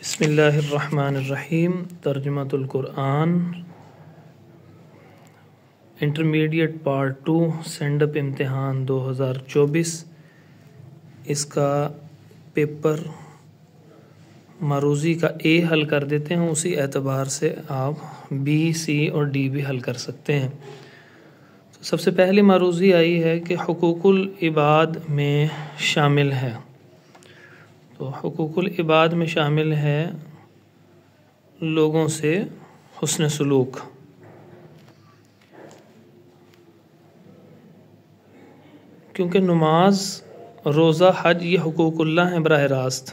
بسم اللہ الرحمن الرحیم۔ ترجمۃ القرآن انٹرمیڈیٹ پارٹ 2 سینڈ اپ امتحان 2024۔ اس کا پیپر معروضی کا اے حل کر دیتے ہیں، اسی اعتبار سے آپ بی، سی اور ڈی بھی حل کر سکتے ہیں۔ تو سب سے پہلی معروضی آئی ہے کہ حقوق العباد میں شامل ہے۔ تو حقوق العباد میں شامل ہے لوگوں سے حسن سلوک۔ کیونکہ نماز، روزہ، حج یہ حقوق اللہ ہیں براہ راست۔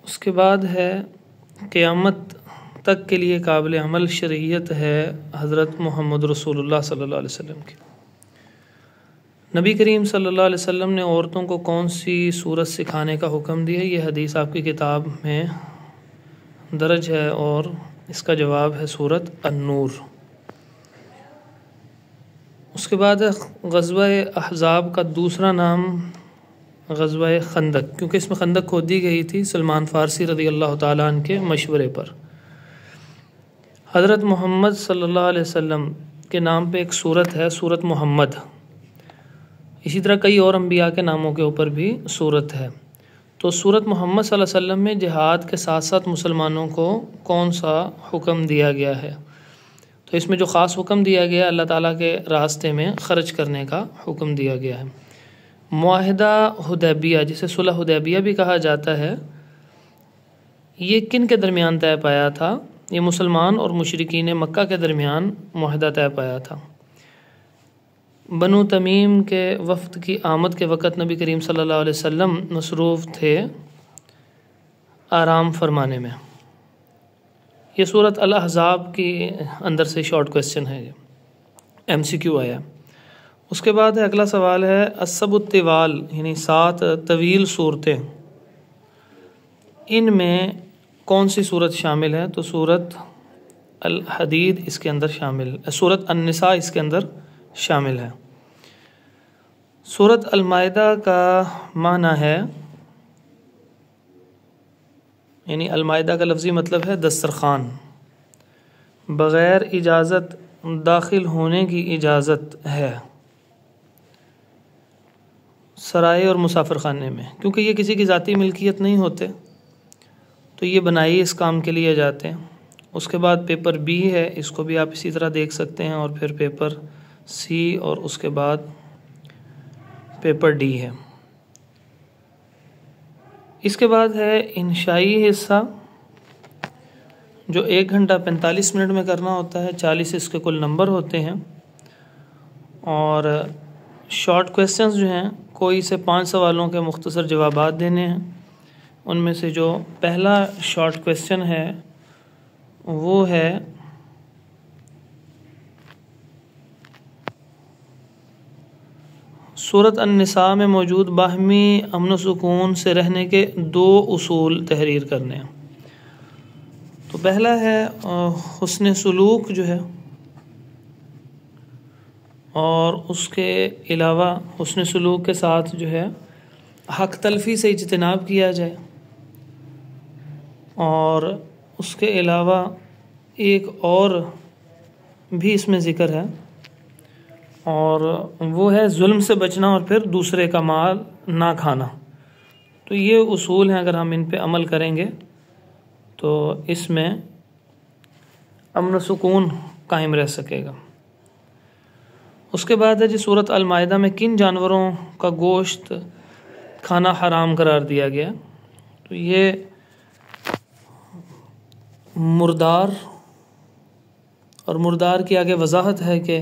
اس کے بعد ہے قیامت تک کے لیے قابل عمل شرعیت ہے حضرت محمد رسول اللہ صلی اللہ علیہ وسلم کی۔ نبی کریم صلی اللہ علیہ وسلم نے عورتوں کو کون سی صورت سکھانے کا حکم دیا؟ یہ حدیث آپ کی کتاب میں درج ہے اور اس کا جواب ہے سورۃ النور۔ اس کے بعد ہے غزوہ احزاب کا دوسرا نام غزوہ خندق، کیونکہ اس میں خندق کھودی گئی تھی سلمان فارسی رضی اللہ تعالیٰ عنہ کے مشورے پر۔ حضرت محمد صلی اللہ علیہ وسلم کے نام پہ ایک سورت ہے، سورۃ محمد۔ اسی طرح کئی اور انبیاء کے ناموں کے اوپر بھی سورت ہے۔ تو سورۃ محمد صلی اللہ علیہ وسلم میں جہاد کے ساتھ ساتھ مسلمانوں کو کون سا حکم دیا گیا ہے؟ تو اس میں جو خاص حکم دیا گیا اللہ تعالیٰ کے راستے میں خرچ کرنے کا حکم دیا گیا ہے۔ معاہدہ حدیبیہ، جسے صلح حدیبیہ بھی کہا جاتا ہے، یہ کن کے درمیان طے پایا تھا؟ یہ مسلمان اور مشرکین مکہ کے درمیان معاہدہ طے پایا تھا۔ بنو تمیم کے وفد کی آمد کے وقت نبی کریم صلی اللہ علیہ وسلم مصروف تھے آرام فرمانے میں۔ یہ سورۃ الاحزاب کی اندر سے شارٹ کویسچن ہے، یہ ایم سی کیو آیا۔ اس کے بعد اگلا سوال ہے السبع الطوال، یعنی 7 طویل صورتیں، ان میں کون سی صورت شامل ہے؟ تو سورۃ الحدید اس کے اندر شامل، سورۃ النساء اس کے اندر شامل ہے۔ سورۃ المائدہ کا معنی ہے، یعنی المائدہ کا لفظی مطلب ہے دسترخوان۔ بغیر اجازت داخل ہونے کی اجازت ہے سرائے اور مسافر خانے میں، کیونکہ یہ کسی کی ذاتی ملکیت نہیں ہوتے، تو یہ بنائی اس کام کے لیے جاتے ہیں۔ اس کے بعد پیپر بی ہے، اس کو بھی آپ اسی طرح دیکھ سکتے ہیں، اور پھر پیپر سی اور اس کے بعد پیپر ڈی ہے۔ اس کے بعد ہے انشائی حصہ، جو 1 گھنٹہ 45 منٹ میں کرنا ہوتا ہے، 40 اس کے کل نمبر ہوتے ہیں۔ اور شارٹ کویسچنز جو ہیں، کوئی سے 5 سوالوں کے مختصر جوابات دینے ہیں۔ ان میں سے جو پہلا شارٹ کویسچن ہے وہ ہے سورۃ النساء میں موجود باہمی امن و سکون سے رہنے کے 2 اصول تحریر کرنے ہیں۔ تو پہلا ہے حسن سلوک جو ہے، اور اس کے علاوہ حسن سلوک کے ساتھ جو ہے حق تلفی سے اجتناب کیا جائے، اور اس کے علاوہ ایک اور بھی اس میں ذکر ہے، اور وہ ہے ظلم سے بچنا اور پھر دوسرے کا مال نہ کھانا۔ تو یہ اصول ہیں، اگر ہم ان پہ عمل کریں گے تو اس میں امن و سکون قائم رہ سکے گا۔ اس کے بعد ہے جی سورۃ المائدہ میں کن جانوروں کا گوشت کھانا حرام قرار دیا گیا؟ تو یہ مردار، اور مردار کی آگے وضاحت ہے کہ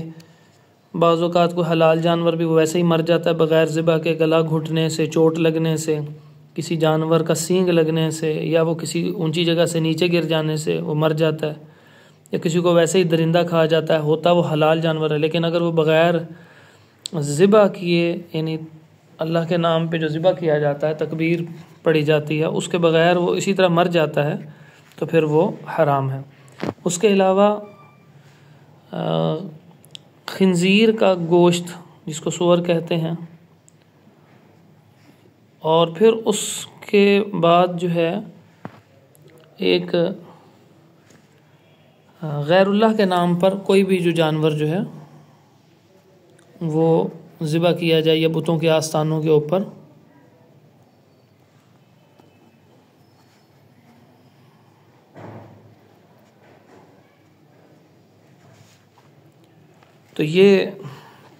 بعض اوقات کوئی حلال جانور بھی وہ ویسے ہی مر جاتا ہے بغیر ذبح کے، گلا گھٹنے سے، چوٹ لگنے سے، کسی جانور کا سینگ لگنے سے، یا وہ کسی اونچی جگہ سے نیچے گر جانے سے وہ مر جاتا ہے، یا کسی کو ویسے ہی درندہ کھا جاتا ہے، ہوتا وہ حلال جانور ہے، لیکن اگر وہ بغیر ذبح کیے، یعنی اللہ کے نام پہ جو ذبح کیا جاتا ہے، تکبیر پڑھی جاتی ہے، اس کے بغیر وہ اسی طرح مر جاتا ہے تو پھر وہ حرام ہے۔ اس کے علاوہ خنزیر کا گوشت، جس کو سور کہتے ہیں، اور پھر اس کے بعد جو ہے ایک غیر اللہ کے نام پر کوئی بھی جو جانور جو ہے وہ ذبح کیا جائے یا بتوں کے آستانوں کے اوپر، تو یہ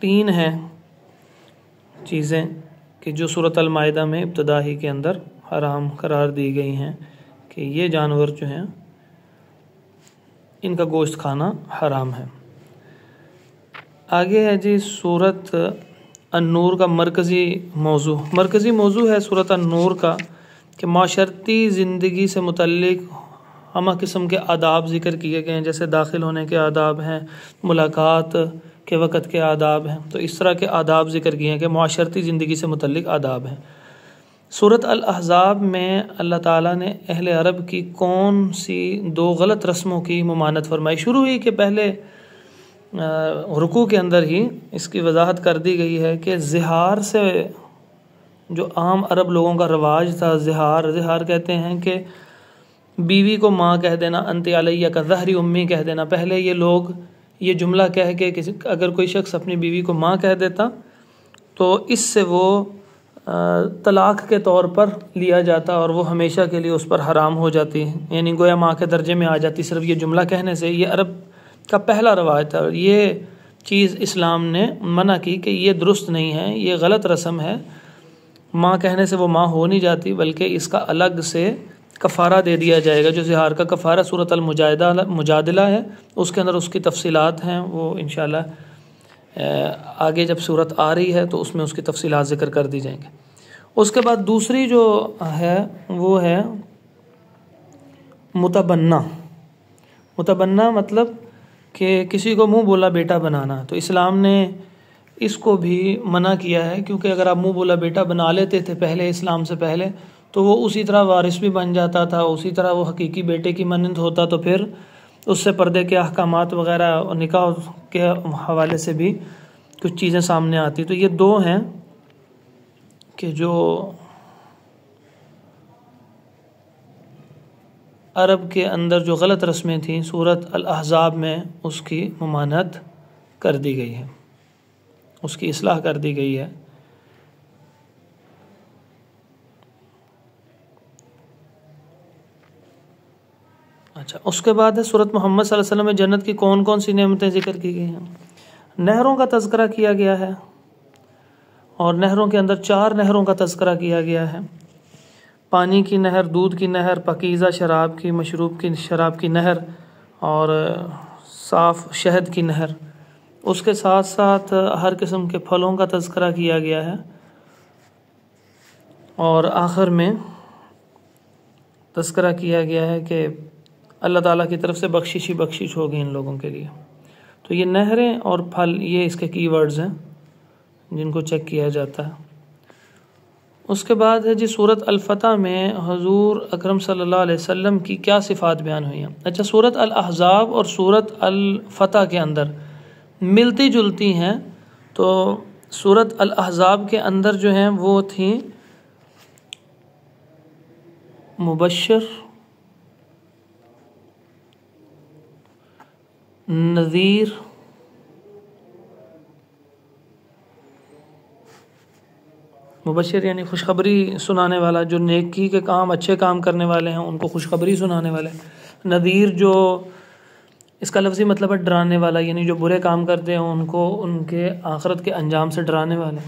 3 ہیں چیزیں کہ جو سورۃ المائدہ میں ابتدا ہی کے اندر حرام قرار دی گئی ہیں کہ یہ جانور جو ہیں ان کا گوشت کھانا حرام ہے۔ آگے ہے جی سورۃ النور کا مرکزی موضوع ہے سورۃ النور کا کہ معاشرتی زندگی سے متعلق ہمہ قسم کے آداب ذکر کیے گئے ہیں، جیسے داخل ہونے کے آداب ہیں، ملاقات کے وقت کے آداب ہیں، تو اس طرح کے آداب ذکر کیے ہیں کہ معاشرتی زندگی سے متعلق آداب ہیں۔ سورۃ الاحزاب میں اللہ تعالیٰ نے اہل عرب کی کون سی 2 غلط رسموں کی ممانعت فرمائی؟ شروع ہی کے پہلے رکوع کے اندر ہی اس کی وضاحت کر دی گئی ہے کہ زہار سے جو عام عرب لوگوں کا رواج تھا، زہار کہتے ہیں کہ بیوی کو ماں کہہ دینا، انت علیہ کا ظہری امی کہہ دینا۔ پہلے یہ لوگ یہ جملہ کہہ کے اگر کوئی شخص اپنی بیوی کو ماں کہہ دیتا تو اس سے وہ طلاق کے طور پر لیا جاتا اور وہ ہمیشہ کے لیے اس پر حرام ہو جاتی، یعنی گویا ماں کے درجے میں آ جاتی صرف یہ جملہ کہنے سے۔ یہ عرب کا پہلا رواج تھا، اور یہ چیز اسلام نے منع کی کہ یہ درست نہیں ہے، یہ غلط رسم ہے، ماں کہنے سے وہ ماں ہو نہیں جاتی، بلکہ اس کا الگ سے کفارہ دے دیا جائے گا۔ جو زہار کا کفارہ سورۃ المجادلہ ہے، اس کے اندر اس کی تفصیلات ہیں، وہ انشاءاللہ آگے جب صورت آ رہی ہے تو اس میں اس کی تفصیلات ذکر کر دی جائیں گے۔ اس کے بعد دوسری جو ہے وہ ہے متبنہ مطلب کہ کسی کو منہ بولا بیٹا بنانا۔ تو اسلام نے اس کو بھی منع کیا ہے، کیونکہ اگر آپ منہ بولا بیٹا بنا لیتے تھے پہلے اسلام سے پہلے تو وہ اسی طرح وارث بھی بن جاتا تھا، اسی طرح وہ حقیقی بیٹے کی مانند ہوتا، تو پھر اس سے پردے کے احکامات وغیرہ اور نکاح کے حوالے سے بھی کچھ چیزیں سامنے آتی۔ تو یہ 2 ہیں کہ جو عرب کے اندر جو غلط رسمیں تھیں سورۃ الاحزاب میں اس کی ممانعت کر دی گئی ہے، اس کی اصلاح کر دی گئی ہے۔ اچھا، اس کے بعد ہے سورۃ محمد صلی اللہ علیہ وسلم میں جنت کی کون کون سی نعمتیں ذکر کی گئی ہیں۔ نہروں کا تذکرہ کیا گیا ہے، اور نہروں کے اندر 4 نہروں کا تذکرہ کیا گیا ہے، پانی کی نہر، دودھ کی نہر، پاکیزہ شراب کی، مشروب کی شراب کی نہر، اور صاف شہد کی نہر۔ اس کے ساتھ ساتھ ہر قسم کے پھلوں کا تذکرہ کیا گیا ہے، اور آخر میں تذکرہ کیا گیا ہے کہ اللہ تعالیٰ کی طرف سے بخشش ہی بخشش ہوگی ان لوگوں کے لیے۔ تو یہ نہریں اور پھل یہ اس کے کی ورڈز ہیں جن کو چیک کیا جاتا ہے۔ اس کے بعد ہے جی سورۃ الفتح میں حضور اکرم صلی اللہ علیہ وسلم کی کیا صفات بیان ہوئی ہیں۔ اچھا، سورۃ الاحزاب اور سورۃ الفتح کے اندر ملتی جلتی ہیں، تو سورۃ الاحزاب کے اندر جو ہیں وہ تھیں مبشر، نذیر، مبشر یعنی خوشخبری سنانے والا، جو نیکی کے کام اچھے کام کرنے والے ہیں ان کو خوشخبری سنانے والے۔ نذیر جو اس کا لفظی مطلب ہے ڈرانے والا، یعنی جو برے کام کرتے ہیں ان کو ان کے آخرت کے انجام سے ڈرانے والے۔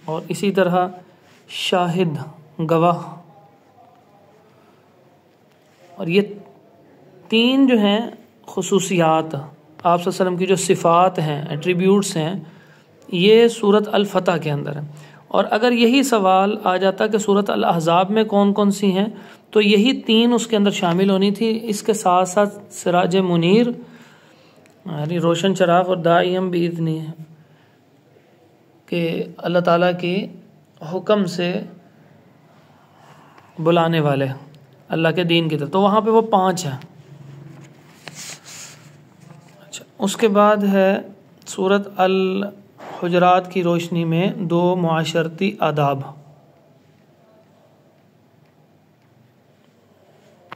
اور اسی طرح شاہد، گواہ۔ اور یہ 3 جو ہیں خصوصیات آپ صلی اللہ علیہ وسلم کی جو صفات ہیں، ایٹریبیوٹس ہیں، یہ سورۃ الفتح کے اندر ہیں۔ اور اگر یہی سوال آ جاتا کہ سورۃ الاحزاب میں کون کون سی ہیں، تو یہی 3 اس کے اندر شامل ہونی تھی۔ اس کے ساتھ ساتھ سراج منیر یعنی روشن چراغ، اور داعیم باذنہ کہ اللہ تعالیٰ کی حکم سے بلانے والے اللہ کے دین کی طرف، تو وہاں پہ وہ 5 ہیں۔ اچھا، اس کے بعد ہے سورۃ الحجرات کی روشنی میں 2 معاشرتی آداب۔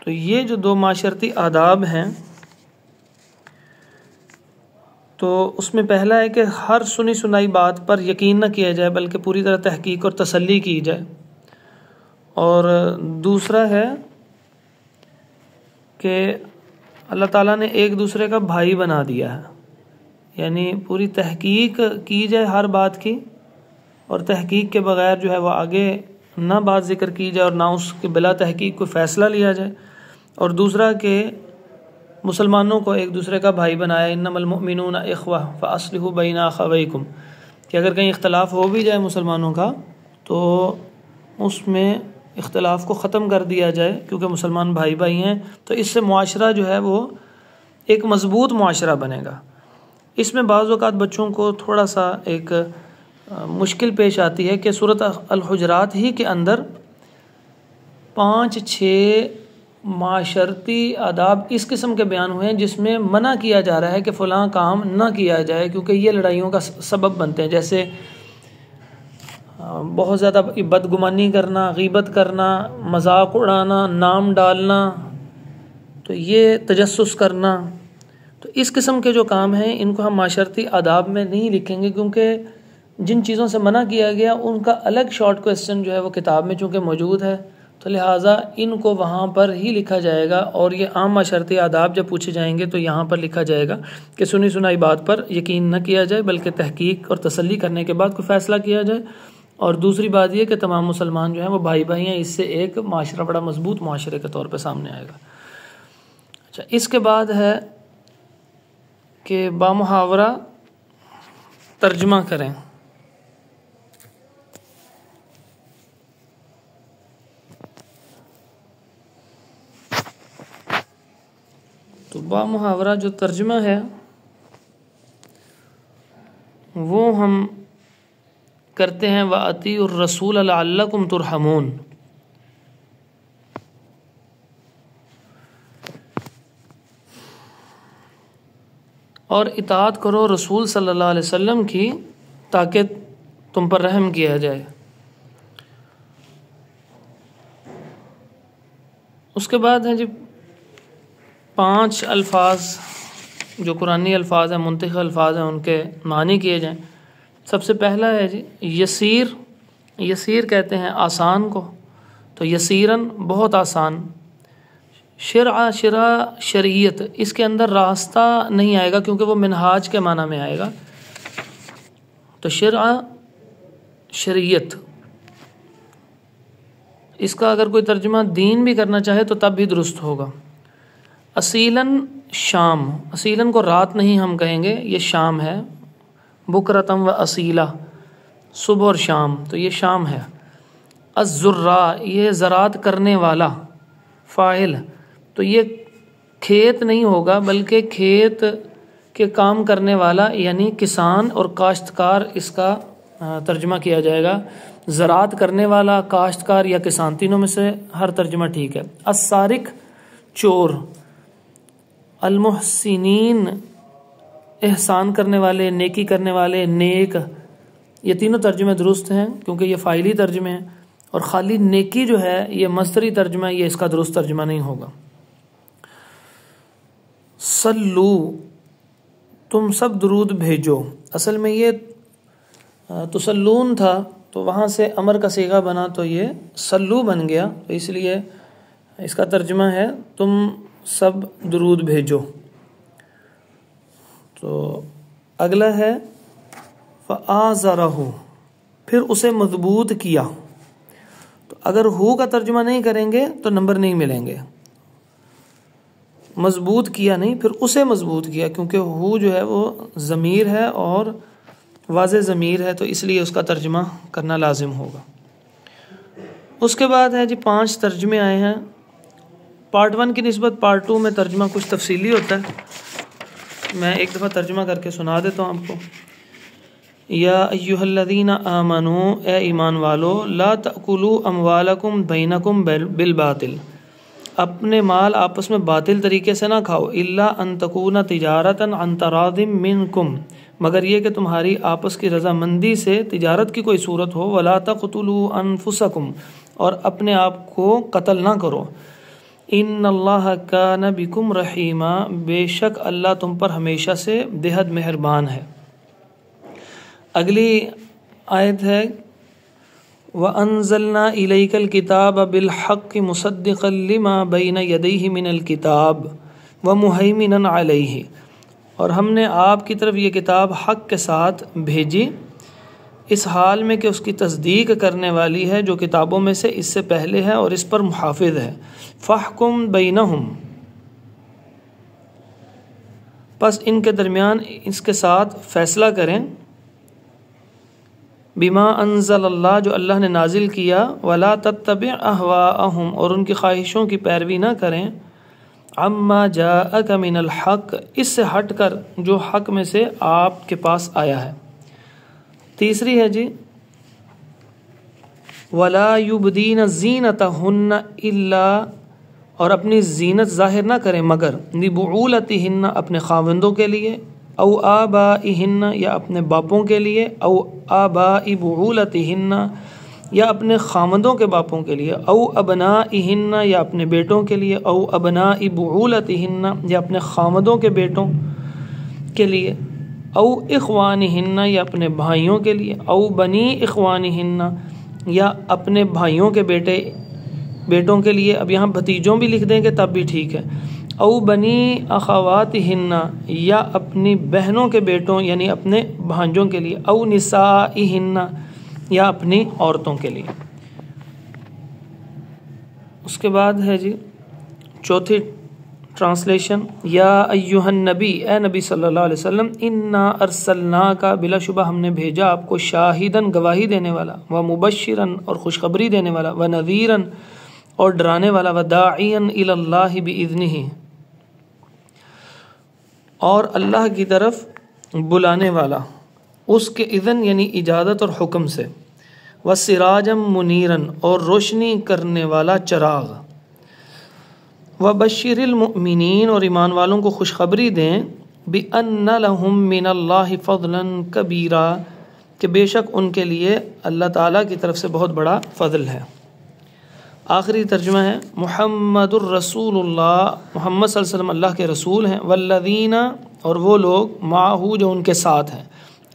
تو یہ جو 2 معاشرتی آداب ہیں، تو اس میں پہلا ہے کہ ہر سنی سنائی بات پر یقین نہ کیا جائے بلکہ پوری طرح تحقیق اور تسلی کی جائے، اور دوسرا ہے کہ اللہ تعالیٰ نے ایک دوسرے کا بھائی بنا دیا ہے، یعنی پوری تحقیق کی جائے ہر بات کی، اور تحقیق کے بغیر جو ہے وہ آگے نہ بات ذکر کی جائے اور نہ اس کے بلا تحقیق کوئی فیصلہ لیا جائے، اور دوسرا کہ مسلمانوں کو ایک دوسرے کا بھائی بنایا، انما المؤمنون اخوہ فاصلحوا بین اخویکم، کہ اگر کہیں اختلاف ہو بھی جائے مسلمانوں کا تو اس میں اختلاف کو ختم کر دیا جائے، کیونکہ مسلمان بھائی بھائی ہیں، تو اس سے معاشرہ جو ہے وہ ایک مضبوط معاشرہ بنے گا۔ اس میں بعض اوقات بچوں کو تھوڑا سا ایک مشکل پیش آتی ہے کہ سورۃ الحجرات ہی کے اندر 5-6 معاشرتی آداب اس قسم کے بیان ہوئے ہیں جس میں منع کیا جا رہا ہے کہ فلاں کام نہ کیا جائے کیونکہ یہ لڑائیوں کا سبب بنتے ہیں، جیسے بہت زیادہ بدگمانی کرنا، غیبت کرنا، مذاق اڑانا، نام ڈالنا، تو یہ تجسس کرنا، تو اس قسم کے جو کام ہیں ان کو ہم معاشرتی آداب میں نہیں لکھیں گے، کیونکہ جن چیزوں سے منع کیا گیا ان کا الگ شارٹ کویسچن جو ہے وہ کتاب میں چونکہ موجود ہے، تو لہٰذا ان کو وہاں پر ہی لکھا جائے گا، اور یہ عام معاشرتی آداب جب پوچھے جائیں گے تو یہاں پر لکھا جائے گا کہ سنی سنائی بات پر یقین نہ کیا جائے بلکہ تحقیق اور تسلی کرنے کے بعد کوئی فیصلہ کیا جائے، اور دوسری بات یہ کہ تمام مسلمان جو ہیں وہ بھائی بھائی ہیں، اس سے ایک معاشرہ بڑا مضبوط معاشرے کے طور پہ سامنے آئے گا۔ اچھا، اس کے بعد ہے کہ بامحاورہ ترجمہ کریں۔ تو بامحاورہ جو ترجمہ ہے وہ ہم کرتے ہیں وَأَطِيعُوا الرَّسُولَ لَعَلَّكُمْ تُرْحَمُونَ، اور اطاعت کرو رسول صلی اللہ علیہ وسلم کی تاکہ تم پر رحم کیا جائے۔ اس کے بعد ہیں جی 5 الفاظ جو قرآنی الفاظ ہیں، منتخب الفاظ ہیں، ان کے معنی کیے جائیں۔ سب سے پہلا ہے جی یسیر، یسیر کہتے ہیں آسان کو، تو یسیرن بہت آسان۔ شرع، شریعت، اس کے اندر راستہ نہیں آئے گا کیونکہ وہ منہاج کے معنی میں آئے گا، تو شرع شریعت، اس کا اگر کوئی ترجمہ دین بھی کرنا چاہے تو تب بھی درست ہوگا۔ اصیلاً شام، اصیلاً کو رات نہیں ہم کہیں گے، یہ شام ہے، بکرتم و اصیلہ، صبح اور شام، تو یہ شام ہے۔ الزراء، یہ زراعت کرنے والا، فاعل، تو یہ کھیت نہیں ہوگا بلکہ کھیت کے کام کرنے والا، یعنی کسان اور کاشتکار، اس کا ترجمہ کیا جائے گا۔ زراعت کرنے والا، کاشتکار یا کسان، تینوں میں سے ہر ترجمہ ٹھیک ہے۔ السارق، چور۔ المحسنین، احسان کرنے والے، نیکی کرنے والے، نیک، یہ تینوں ترجمے درست ہیں کیونکہ یہ فاعلی ترجمے ہیں، اور خالی نیکی جو ہے یہ مصدری ترجمہ ہے، یہ اس کا درست ترجمہ نہیں ہوگا۔ صلو، تم سب درود بھیجو، اصل میں یہ تسلون تھا تو وہاں سے امر کا صیغہ بنا تو یہ صلو بن گیا، تو اس لیے اس کا ترجمہ ہے تم سب درود بھیجو۔ تو اگلا ہے فآزرہ، پھر اسے مضبوط کیا، تو اگر ہو کا ترجمہ نہیں کریں گے تو نمبر نہیں ملیں گے، مضبوط کیا نہیں، پھر اسے مضبوط کیا، کیونکہ ہو جو ہے وہ ضمیر ہے اور واضح ضمیر ہے، تو اس لیے اس کا ترجمہ کرنا لازم ہوگا۔ اس کے بعد ہے جی 5 ترجمے آئے ہیں۔ پارٹ 1 کی نسبت پارٹ 2 میں ترجمہ کچھ تفصیلی ہوتا ہے، میں ایک دفعہ ترجمہ کر کے سنا دیتا ہوں آپ کو۔ یا ایھا الذین آمنوا، اے ایمان والو، لا تأکلوا اموالکم بینکم بالباطل، اپنے مال آپس میں باطل طریقے سے نہ کھاؤ، الا ان تکون تجارتا عن تراض منکم، مگر یہ کہ تمہاری آپس کی رضامندی سے تجارت کی کوئی صورت ہو، ولا تقتلوا انفسکم، اور اپنے آپ کو قتل نہ کرو، ان اللہ کان بکم رحیما، بے شک اللہ تم پر ہمیشہ سے بےحد مہربان ہے۔ اگلی آیت ہے وَأَنزَلْنَا إِلَيْكَ الْكِتَابَ بِالْحَقِّ مُصَدِّقًا لِمَا بَيْنَ يَدَيْهِ مِنَ الْكِتَابِ وَمُهَيْمِنًا عَلَيْهِ، اور ہم نے آپ کی طرف یہ کتاب حق کے ساتھ بھیجی، اس حال میں کہ اس کی تصدیق کرنے والی ہے جو کتابوں میں سے اس سے پہلے ہے اور اس پر محافظ ہے۔ فَاحْكُم بَيْنَهُمْ، پس ان کے درمیان اس کے ساتھ فیصلہ کریں، بما انزل اللہ، جو اللہ نے نازل کیا، ولا تتبع اہواءہم، اور ان کی خواہشوں کی پیروی نہ کریں، عما جاءک من الحق، اس سے ہٹ کر جو حق میں سے آپ کے پاس آیا ہے۔ تیسری ہے جی ولا یبدین زینتہن الا، اور اپنی زینت ظاہر نہ کریں مگر لبعولتہن، اپنے خاوندوں کے لیے، او آبائہن، یا اپنے باپوں کے لیے، او آبائی بعولتہن، یا اپنے خاوندوں کے باپوں کے لیے، او ابنائہن، یا اپنے بیٹوں کے لیے، او ابنائی بعولتہن، یا اپنے خاوندوں کے بیٹوں کے لیے، او اخوانہن، یا اپنے بھائیوں کے لیے، او بنی اخوانہن، یا اپنے بھائیوں کے بیٹوں کے لیے، اب یہاں بھتیجوں بھی لکھ دیں گے تب بھی ٹھیک ہے، او بنی اخواتہن، یا اپنی بہنوں کے بیٹوں یعنی اپنے بھانجوں کے لیے، او نسائہن، یا اپنی عورتوں کے لیے۔ اس کے بعد ہے جی چوتھی ٹرانسلیشن، یا ایہا النبی، اے نبی صلی اللہ علیہ وسلم، انا ارسلناک، بلا شبہ ہم نے بھیجا آپ کو، شاہداً گواہی دینے والا، ومبشراً اور خوشخبری دینے والا، ونذیراً اور ڈرانے والا، وداعیاً الی اللہ باذنہ اور اللہ کی طرف بلانے والا اس کے اذن یعنی اجازت اور حکم سے، وسراجا منیرا اور روشنی کرنے والا چراغ، وبشر المؤمنین اور ایمان والوں کو خوشخبری دیں، بأن لهم من اللہ فضلا کبیرا کہ بے شک ان کے لیے اللہ تعالیٰ کی طرف سے بہت بڑا فضل ہے۔ آخری ترجمہ ہے محمد الرسول اللہ، محمد صلی اللہ علیہ وسلم اللہ کے رسول ہیں، والذین اور وہ لوگ، معہ جو ان کے ساتھ ہیں،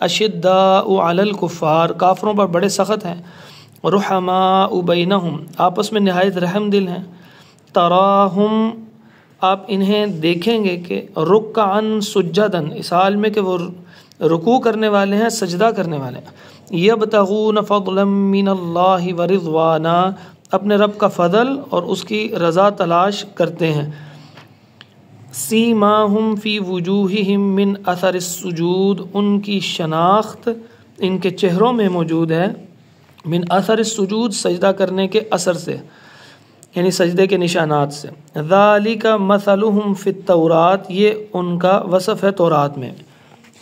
اشداء علی الکفار کافروں پر بڑے سخت ہیں، رحماء بینہم آپس میں نہایت رحم دل ہیں، تراہم آپ انہیں دیکھیں گے کہ رکعا سجداً اس حال میں کہ وہ رکوع کرنے والے ہیں، سجدہ کرنے والے ہیں، یبتغون فضلا من اللہ ورضوانا اپنے رب کا فضل اور اس کی رضا تلاش کرتے ہیں، سیماہم فی وجوہہم من اثر السجود ان کی شناخت ان کے چہروں میں موجود ہے، من اثر السجود سجدہ کرنے کے اثر سے یعنی سجدے کے نشانات سے، ذالک مثلہم فی التورات یہ ان کا وصف ہے تورات میں۔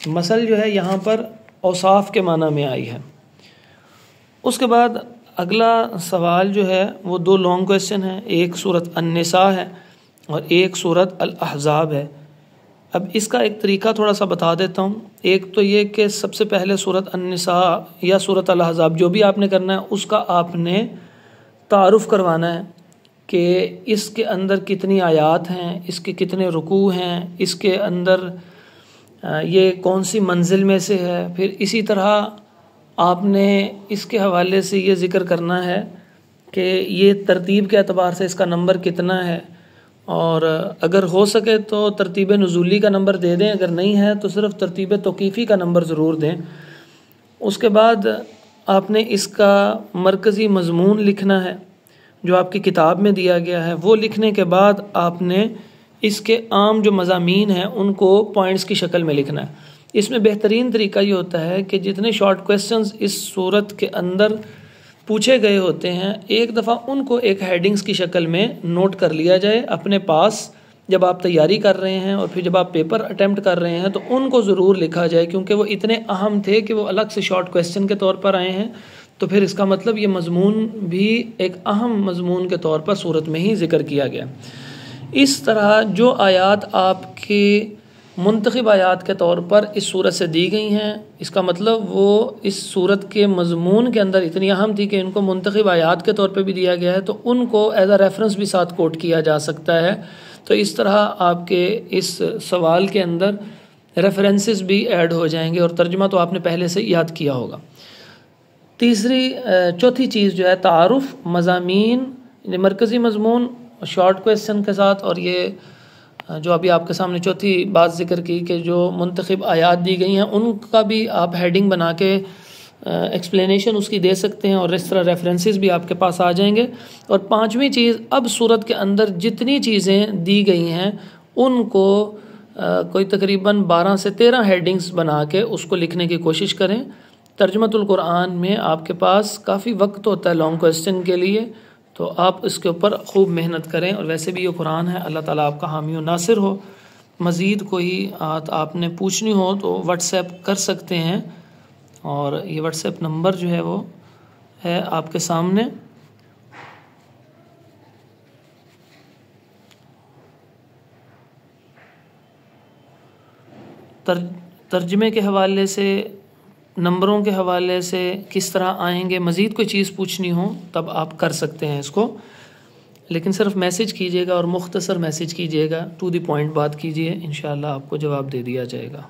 مثل جو ہے یہاں پر اوصاف کے معنی میں آئی ہے۔ اس کے بعد اگلا سوال جو ہے وہ دو لانگ کویسچن ہیں، ایک سورۃ النساء ہے اور ایک سورۃ الاحزاب ہے۔ اب اس کا ایک طریقہ تھوڑا سا بتا دیتا ہوں۔ ایک تو یہ کہ سب سے پہلے سورۃ النساء یا سورۃ الاحزاب جو بھی آپ نے کرنا ہے اس کا آپ نے تعارف کروانا ہے کہ اس کے اندر کتنی آیات ہیں، اس کے کتنے رکوع ہیں، اس کے اندر یہ کون سی منزل میں سے ہے، پھر اسی طرح آپ نے اس کے حوالے سے یہ ذکر کرنا ہے کہ یہ ترتیب کے اعتبار سے اس کا نمبر کتنا ہے، اور اگر ہو سکے تو ترتیب نزولی کا نمبر دے دیں، اگر نہیں ہے تو صرف ترتیب توقیفی کا نمبر ضرور دیں۔ اس کے بعد آپ نے اس کا مرکزی مضمون لکھنا ہے جو آپ کی کتاب میں دیا گیا ہے، وہ لکھنے کے بعد آپ نے اس کے عام جو مضامین ہیں ان کو پوائنٹس کی شکل میں لکھنا ہے۔ اس میں بہترین طریقہ یہ ہوتا ہے کہ جتنے شارٹ کویسچنز اس صورت کے اندر پوچھے گئے ہوتے ہیں ایک دفعہ ان کو ایک ہیڈنگز کی شکل میں نوٹ کر لیا جائے اپنے پاس، جب آپ تیاری کر رہے ہیں اور پھر جب آپ پیپر اٹیمپٹ کر رہے ہیں تو ان کو ضرور لکھا جائے، کیونکہ وہ اتنے اہم تھے کہ وہ الگ سے شارٹ کویسچن کے طور پر آئے ہیں، تو پھر اس کا مطلب یہ مضمون بھی ایک اہم مضمون کے طور پر صورت میں ہی ذکر کیا گیا۔ اس طرح جو آیات آپ کے منتخب آیات کے طور پر اس صورت سے دی گئی ہیں، اس کا مطلب وہ اس صورت کے مضمون کے اندر اتنی اہم تھی کہ ان کو منتخب آیات کے طور پہ بھی دیا گیا ہے، تو ان کو ایز اے ریفرنس بھی ساتھ کوٹ کیا جا سکتا ہے۔ تو اس طرح آپ کے اس سوال کے اندر ریفرنسز بھی ایڈ ہو جائیں گے، اور ترجمہ تو آپ نے پہلے سے یاد کیا ہوگا۔ چوتھی چیز جو ہے تعارف، مضامین، مرکزی مضمون شارٹ کویسچن کے ساتھ، اور یہ جو ابھی آپ کے سامنے چوتھی بات ذکر کی کہ جو منتخب آیات دی گئی ہیں ان کا بھی آپ ہیڈنگ بنا کے ایکسپلینیشن اس کی دے سکتے ہیں، اور اس طرح ریفرنسز بھی آپ کے پاس آ جائیں گے۔ اور پانچویں چیز، اب صورت کے اندر جتنی چیزیں دی گئی ہیں ان کو کوئی تقریباً 12 سے 13 ہیڈنگز بنا کے اس کو لکھنے کی کوشش کریں۔ ترجمۃ القرآن میں آپ کے پاس کافی وقت ہوتا ہے لانگ کویسچن کے لیے، تو آپ اس کے اوپر خوب محنت کریں، اور ویسے بھی یہ قرآن ہے، اللہ تعالیٰ آپ کا حامی و ناصر ہو۔ مزید کوئی آپ نے پوچھنی ہو تو واٹس ایپ کر سکتے ہیں، اور یہ واٹس ایپ نمبر جو ہے وہ ہے آپ کے سامنے۔ ترجمے کے حوالے سے، نمبروں کے حوالے سے کس طرح آئیں گے، مزید کوئی چیز پوچھنی ہو تب آپ کر سکتے ہیں اس کو، لیکن صرف میسج کیجیے گا اور مختصر میسج کیجیے گا، ٹو دی پوائنٹ بات کیجیے، انشاءاللہ آپ کو جواب دے دیا جائے گا۔